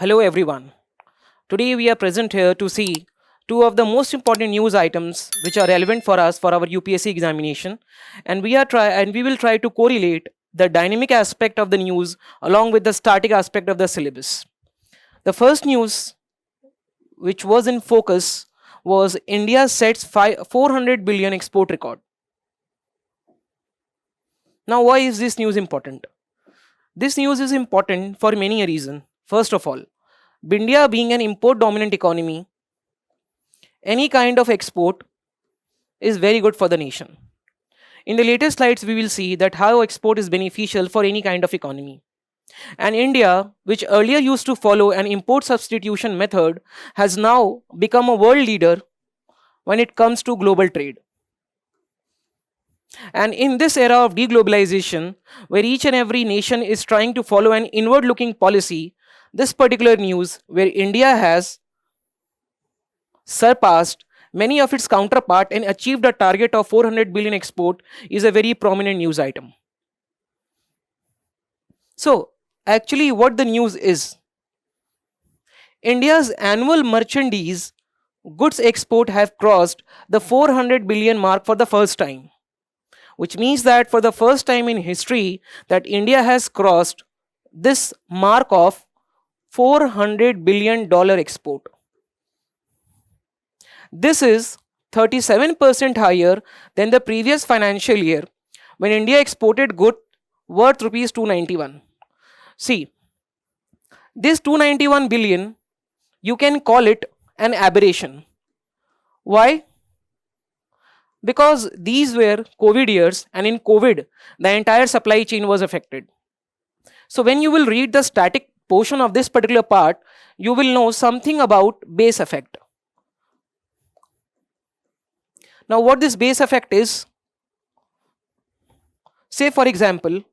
Hello everyone. Today we are present here to see two of the most important news items which are relevant for us for our UPSC examination, and we will try to correlate the dynamic aspect of the news along with the static aspect of the syllabus. The first news which was in focus was India sets 400 billion export record. Now why is this news important? This news is important for many reasons. First of all, India being an import dominant economy, any kind of export is very good for the nation. In the later slides, we will see that how export is beneficial for any kind of economy. And India, which earlier used to follow an import substitution method, has now become a world leader when it comes to global trade. And in this era of deglobalization, where each and every nation is trying to follow an inward looking policy, this particular news, where India has surpassed many of its counterpart and achieved a target of 400 billion export, is a very prominent news item. So, actually, what the news is, India's annual merchandise goods export have crossed the 400 billion mark for the first time, which means that for the first time in history that India has crossed this mark of $400 billion export. This is 37% higher than the previous financial year when India exported goods worth rupees 291. See, this 291 billion, you can call it an aberration. Why? Because these were COVID years, and in COVID, the entire supply chain was affected. So when you will read the static portion of this particular part, you will know something about base effect. Now, what this base effect is, say for example,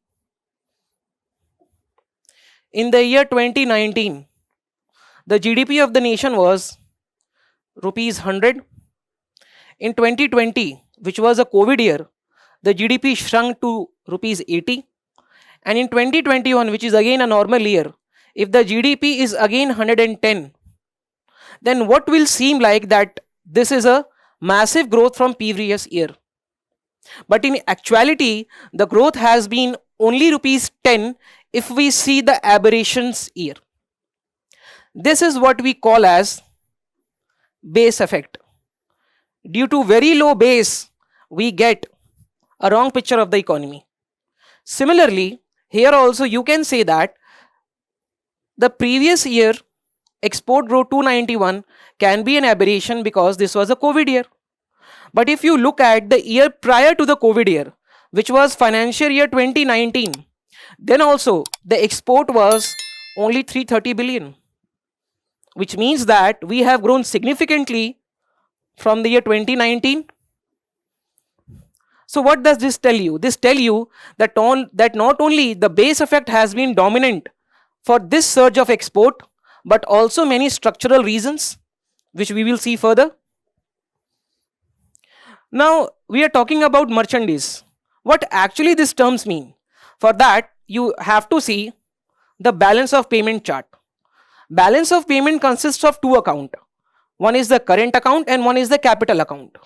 in the year 2019, the GDP of the nation was rupees 100. In 2020, which was a COVID year, the GDP shrunk to rupees 80. And in 2021, which is again a normal year, if the GDP is again 110, then what will seem like that this is a massive growth from previous year. But in actuality, the growth has been only rupees 10 if we see the aberrations year. This is what we call as base effect. Due to very low base, we get a wrong picture of the economy. Similarly, here also you can say that the previous year export growth 291 can be an aberration because this was a COVID year. But if you look at the year prior to the COVID year, which was financial year 2019, then also the export was only 330 billion, which means that we have grown significantly from the year 2019. So what does this tell you? This tell you that not only the base effect has been dominant for this surge of export, but also many structural reasons, which we will see further. Now, we are talking about merchandise. What actually these terms mean? For that, you have to see the balance of payment chart. Balance of payment consists of two accounts. One is the current account and one is the capital account.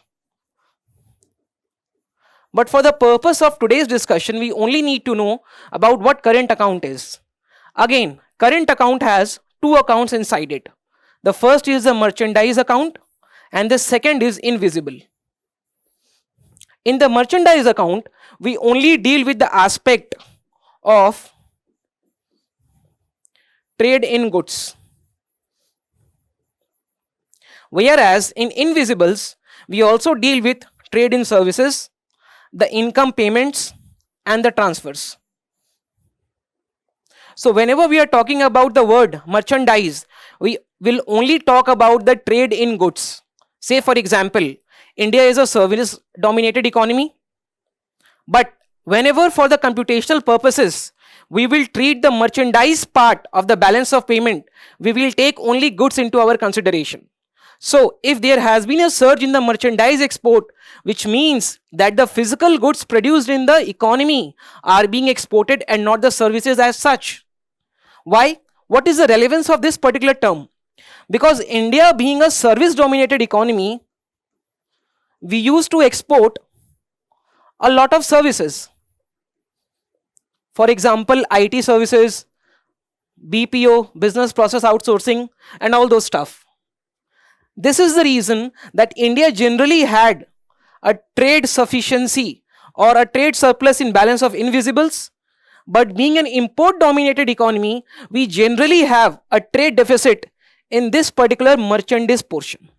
But for the purpose of today's discussion, we only need to know about what current account is. Again, current account has two accounts inside it. The first is the merchandise account and the second is invisible. In the merchandise account, we only deal with the aspect of trade in goods. Whereas in invisibles, we also deal with trade in services, the income payments, and the transfers. So whenever we are talking about the word merchandise, we will only talk about the trade in goods. Say for example, India is a service dominated economy, but whenever for the computational purposes, we will treat the merchandise part of the balance of payment, we will take only goods into our consideration. So if there has been a surge in the merchandise export, which means that the physical goods produced in the economy are being exported and not the services as such. Why? What is the relevance of this particular term? Because India being a service dominated economy, we used to export a lot of services. For example, IT services, BPO, business process outsourcing, and all those stuff. This is the reason that India generally had a trade sufficiency or a trade surplus in balance of invisibles. But being an import dominated economy, we generally have a trade deficit in this particular merchandise portion.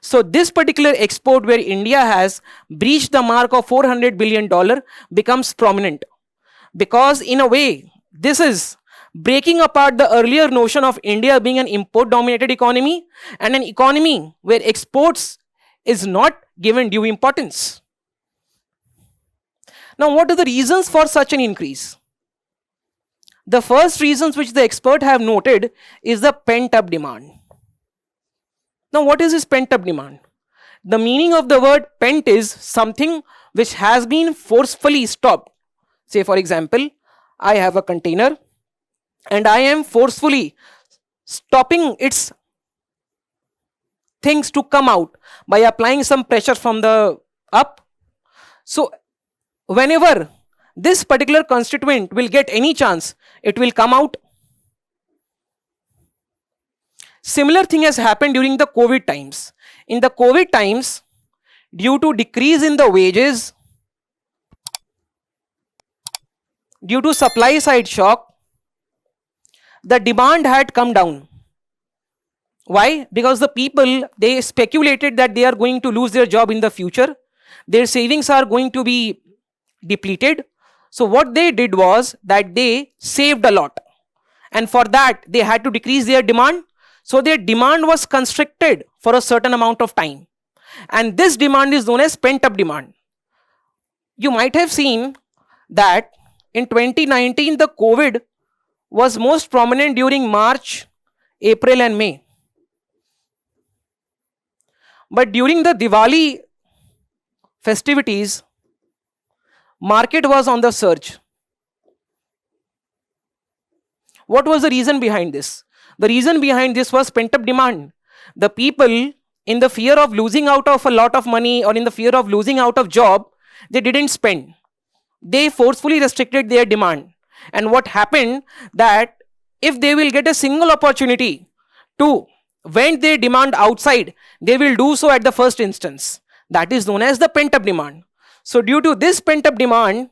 So this particular export where India has breached the mark of $400 billion becomes prominent, because in a way this is breaking apart the earlier notion of India being an import dominated economy and an economy where exports is not given due importance. Now, what are the reasons for such an increase? The first reasons which the expert have noted is the pent up demand. Now, what is this pent up demand? The meaning of the word pent is something which has been forcefully stopped. Say, for example, I have a container and I am forcefully stopping its things to come out by applying some pressure from the up. So, whenever this particular constituent will get any chance, it will come out. Similar thing has happened during the COVID times. In the COVID times, due to decrease in the wages, due to supply side shock, the demand had come down. Why? Because the people, they speculated that they are going to lose their job in the future. Their savings are going to be depleted. So what they did was that they saved a lot. And for that, they had to decrease their demand. So their demand was constricted for a certain amount of time. And this demand is known as pent up demand. You might have seen that in 2019, the COVID was most prominent during March, April and May. But during the Diwali festivities, market was on the surge. What was the reason behind this? The reason behind this was pent-up demand. The people, in the fear of losing out of a lot of money or in the fear of losing out of job, they didn't spend. They forcefully restricted their demand. And what happened that if they will get a single opportunity to vent their demand outside, they will do so at the first instance. That is known as the pent-up demand. So due to this pent-up demand,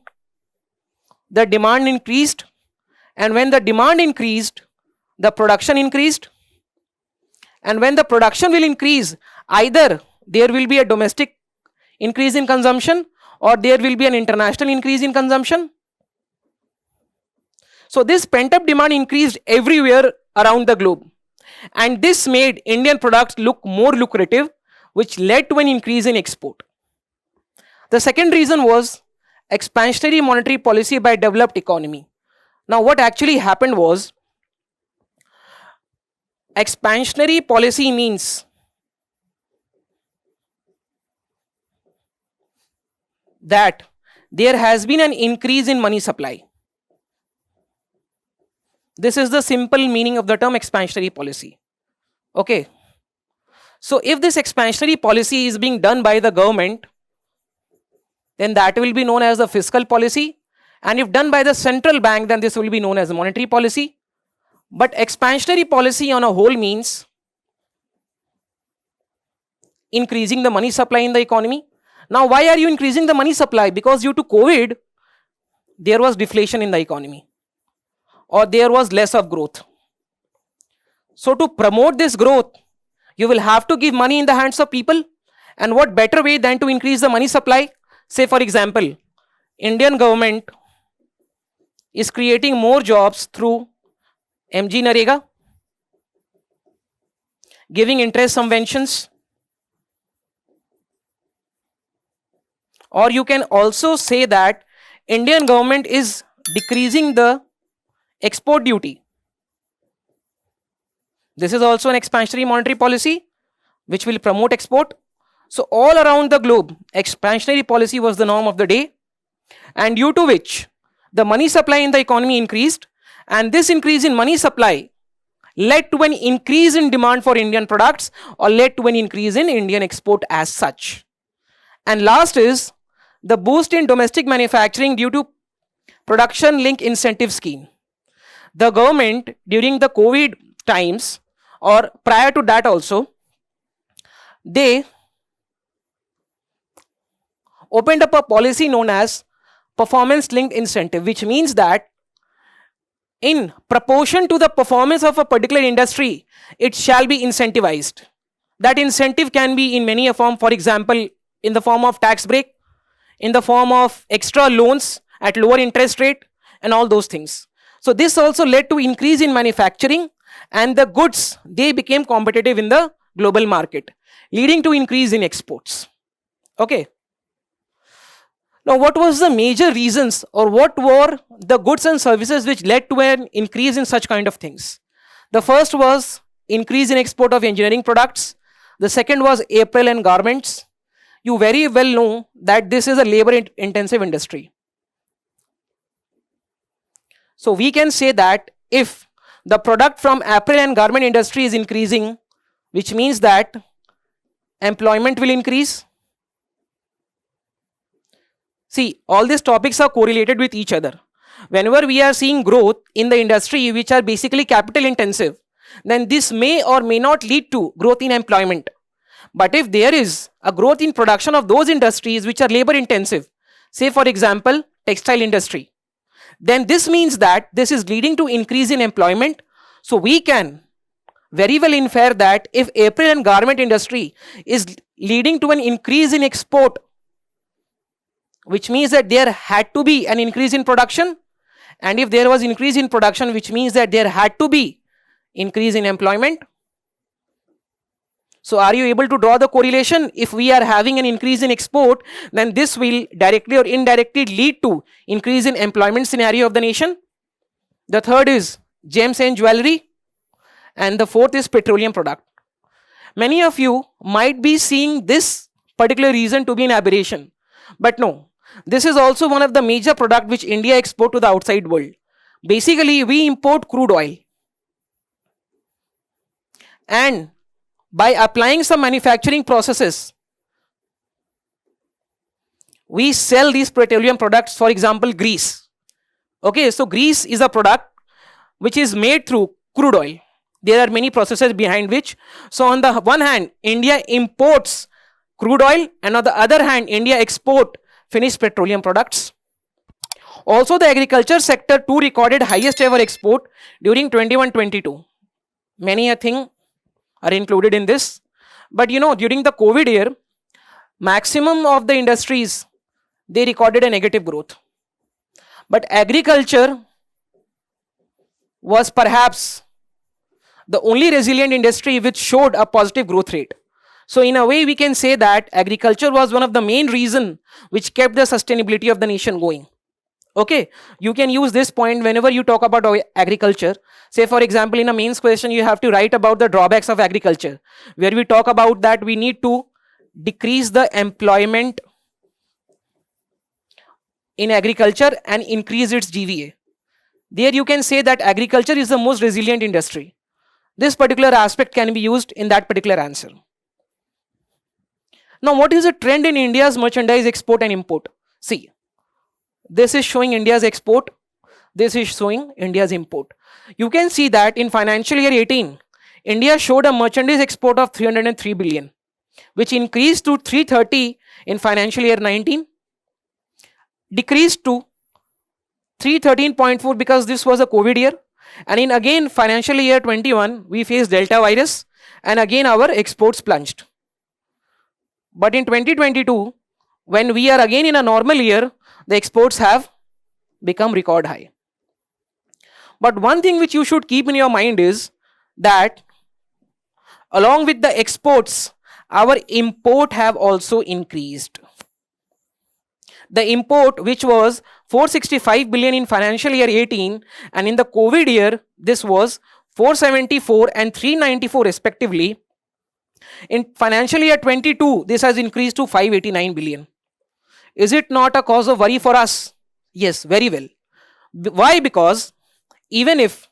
the demand increased. And when the demand increased, the production increased. And when the production will increase, either there will be a domestic increase in consumption or there will be an international increase in consumption. So this pent-up demand increased everywhere around the globe. And this made Indian products look more lucrative, which led to an increase in export. The second reason was expansionary monetary policy by developed economy. Now what actually happened was, expansionary policy means that there has been an increase in money supply. This is the simple meaning of the term expansionary policy. Okay. So if this expansionary policy is being done by the government, then that will be known as the fiscal policy. And if done by the central bank, then this will be known as monetary policy. But expansionary policy on a whole means increasing the money supply in the economy. Now, why are you increasing the money supply? Because due to COVID, there was deflation in the economy, or there was less of growth. So to promote this growth, you will have to give money in the hands of people. And what better way than to increase the money supply? Say for example, Indian government is creating more jobs through MG Narega, giving interest subventions. Or you can also say that Indian government is decreasing the export duty. This is also an expansionary monetary policy which will promote export. So all around the globe, expansionary policy was the norm of the day, and due to which the money supply in the economy increased, And this increase in money supply led to an increase in demand for Indian products or led to an increase in Indian export as such. And last is the boost in domestic manufacturing due to production link incentive scheme. The government during the COVID times or prior to that also, they opened up a policy known as performance linked incentive, which means that in proportion to the performance of a particular industry, it shall be incentivized. That incentive can be in many a form, for example, in the form of tax break, in the form of extra loans at lower interest rate, and all those things. So this also led to increase in manufacturing, and the goods, they became competitive in the global market, leading to increase in exports. Okay. Now, what was the major reasons or what were the goods and services which led to an increase in such kind of things? The first was increase in export of engineering products. The second was apparel and garments. You very well know that this is a labor intensive industry. So we can say that if the product from apparel and garment industry is increasing, which means that employment will increase. See, all these topics are correlated with each other. Whenever we are seeing growth in the industry which are basically capital intensive, then this may or may not lead to growth in employment. But if there is a growth in production of those industries which are labor intensive, say for example, textile industry, then this means that this is leading to increase in employment. So we can very well infer that if apparel and garment industry is leading to an increase in export, which means that there had to be an increase in production, and if there was increase in production, which means that there had to be increase in employment. So are you able to draw the correlation? If we are having an increase in export, then this will directly or indirectly lead to increase in employment scenario of the nation. The third is gems and jewelry, and the fourth is petroleum product. Many of you might be seeing this particular reason to be an aberration, but no. This is also one of the major products which India export to the outside world. Basically, we import crude oil, and by applying some manufacturing processes, we sell these petroleum products, for example, grease. Okay, so grease is a product which is made through crude oil. There are many processes behind which. So on the one hand, India imports crude oil, and on the other hand, India export finished petroleum products. Also, the agriculture sector too recorded highest ever export during 21-22. Many a thing are included in this. But you know, during the COVID year, maximum of the industries, they recorded a negative growth. But agriculture was perhaps the only resilient industry which showed a positive growth rate. So in a way, we can say that agriculture was one of the main reasons which kept the sustainability of the nation going. Okay, you can use this point whenever you talk about agriculture. Say for example, in a mains question, you have to write about the drawbacks of agriculture, where we talk about that we need to decrease the employment in agriculture and increase its GVA. There you can say that agriculture is the most resilient industry. This particular aspect can be used in that particular answer. Now, what is the trend in India's merchandise export and import? See, this is showing India's export. This is showing India's import. You can see that in financial year 18, India showed a merchandise export of 303 billion, which increased to 330 in financial year 19, decreased to 313.4 because this was a COVID year. And in again financial year 21, we faced Delta virus, and again our exports plunged. But in 2022, when we are again in a normal year, the exports have become record high. But one thing which you should keep in your mind is that along with the exports, our import have also increased. The import, which was 465 billion in financial year 18, and in the COVID year, this was 474 and 394 respectively. In financial year 22, this has increased to 589 billion. Is it not a cause of worry for us? Yes, very well. Why? Because even if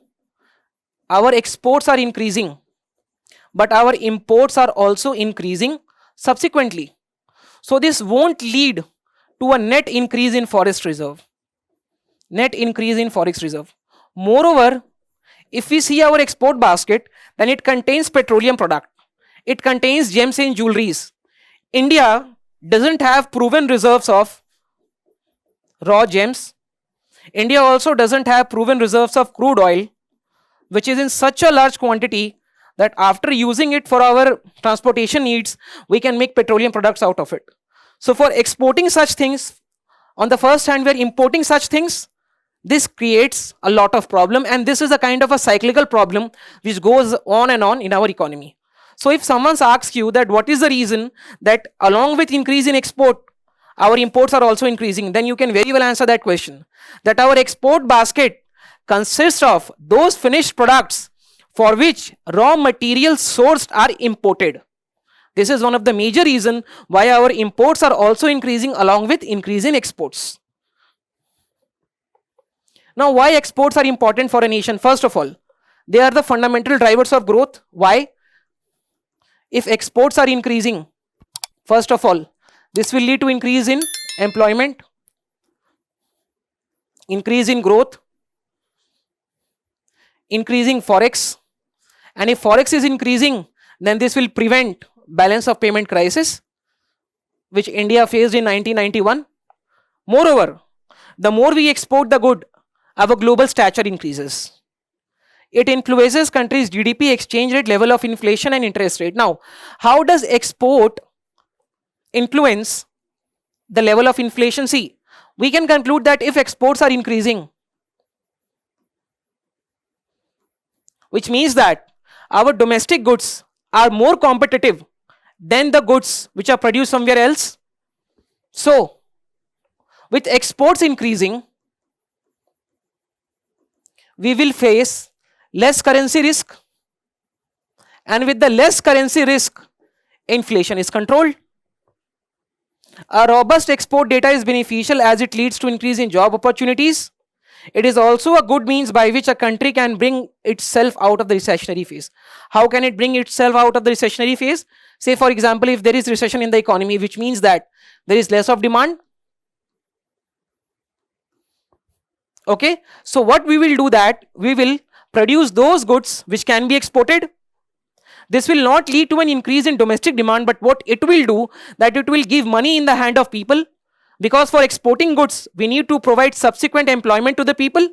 our exports are increasing, but our imports are also increasing subsequently. So this won't lead to a net increase in forest reserve. Net increase in forest reserve. Moreover, if we see our export basket, then it contains petroleum product. It contains gems and jewelries. India doesn't have proven reserves of raw gems. India also doesn't have proven reserves of crude oil, which is in such a large quantity that after using it for our transportation needs, we can make petroleum products out of it. So for exporting such things, on the first hand, we are importing such things. This creates a lot of problem, and this is a kind of a cyclical problem which goes on and on in our economy. So if someone asks you that what is the reason that along with increase in export, our imports are also increasing, then you can very well answer that question. That our export basket consists of those finished products for which raw materials sourced are imported. This is one of the major reasons why our imports are also increasing along with increase in exports. Now, why exports are important for a nation? First of all, they are the fundamental drivers of growth. Why? If exports are increasing, first of all, this will lead to increase in employment, increase in growth, increasing forex, and if forex is increasing, then this will prevent balance of payment crisis, which India faced in 1991. Moreover, the more we export the good, our global stature increases. It influences countries' GDP, exchange rate, level of inflation, and interest rate. Now, how does export influence the level of inflation? See, we can conclude that if exports are increasing, which means that our domestic goods are more competitive than the goods which are produced somewhere else. So, with exports increasing, we will face less currency risk, and with the less currency risk, inflation is controlled. A robust export data is beneficial as it leads to increase in job opportunities. It is also a good means by which a country can bring itself out of the recessionary phase. How can it bring itself out of the recessionary phase? Say for example, if there is recession in the economy, which means that there is less of demand. Okay, so what we will do, that we will produce those goods which can be exported. This will not lead to an increase in domestic demand, but what it will do, that it will give money in the hand of people, because for exporting goods we need to provide subsequent employment to the people,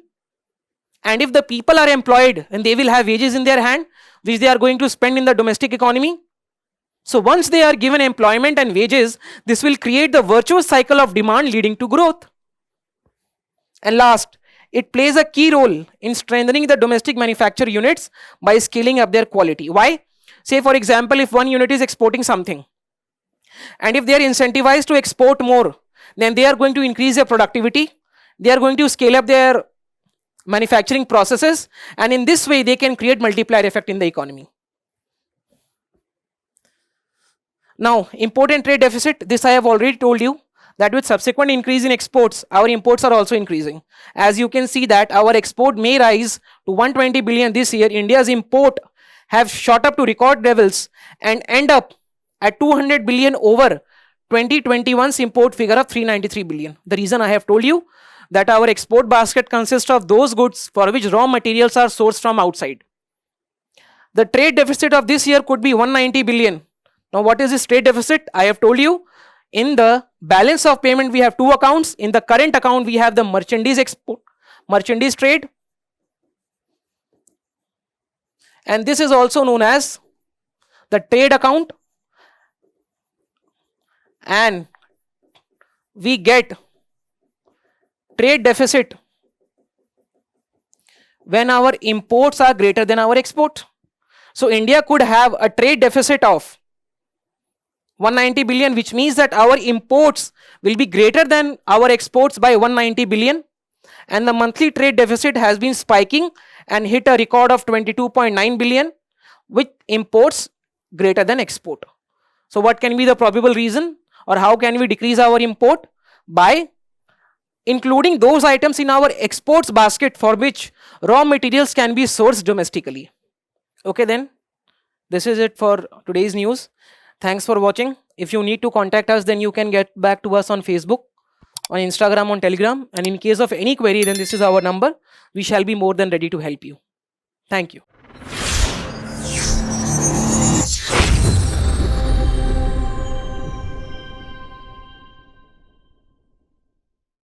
and if the people are employed, and they will have wages in their hand which they are going to spend in the domestic economy. So once they are given employment and wages, this will create the virtuous cycle of demand leading to growth. And last, it plays a key role in strengthening the domestic manufacture units by scaling up their quality. Why? Say for example, if one unit is exporting something, and if they are incentivized to export more, then they are going to increase their productivity, they are going to scale up their manufacturing processes, and in this way they can create multiplier effect in the economy. Now, import and trade deficit, this I have already told you, that with subsequent increase in exports, our imports are also increasing. As you can see that our export may rise to 120 billion this year. India's import have shot up to record levels and end up at 200 billion over 2021's import figure of 393 billion. The reason I have told you, that our export basket consists of those goods for which raw materials are sourced from outside. The trade deficit of this year could be 190 billion. Now what is this trade deficit? I have told you, in the balance of payment we have two accounts. In the current account we have the merchandise export, merchandise trade, and this is also known as the trade account, and we get trade deficit when our imports are greater than our export. So India could have a trade deficit of 190 billion, which means that our imports will be greater than our exports by 190 billion, and the monthly trade deficit has been spiking and hit a record of 22.9 billion with imports greater than export. So what can be the probable reason, or how can we decrease our import? By including those items in our exports basket for which raw materials can be sourced domestically. Okay, then this is it for today's news. Thanks for watching. If you need to contact us, then you can get back to us on Facebook, on Instagram, on Telegram, and in case of any query, then this is our number. We shall be more than ready to help you. Thank you.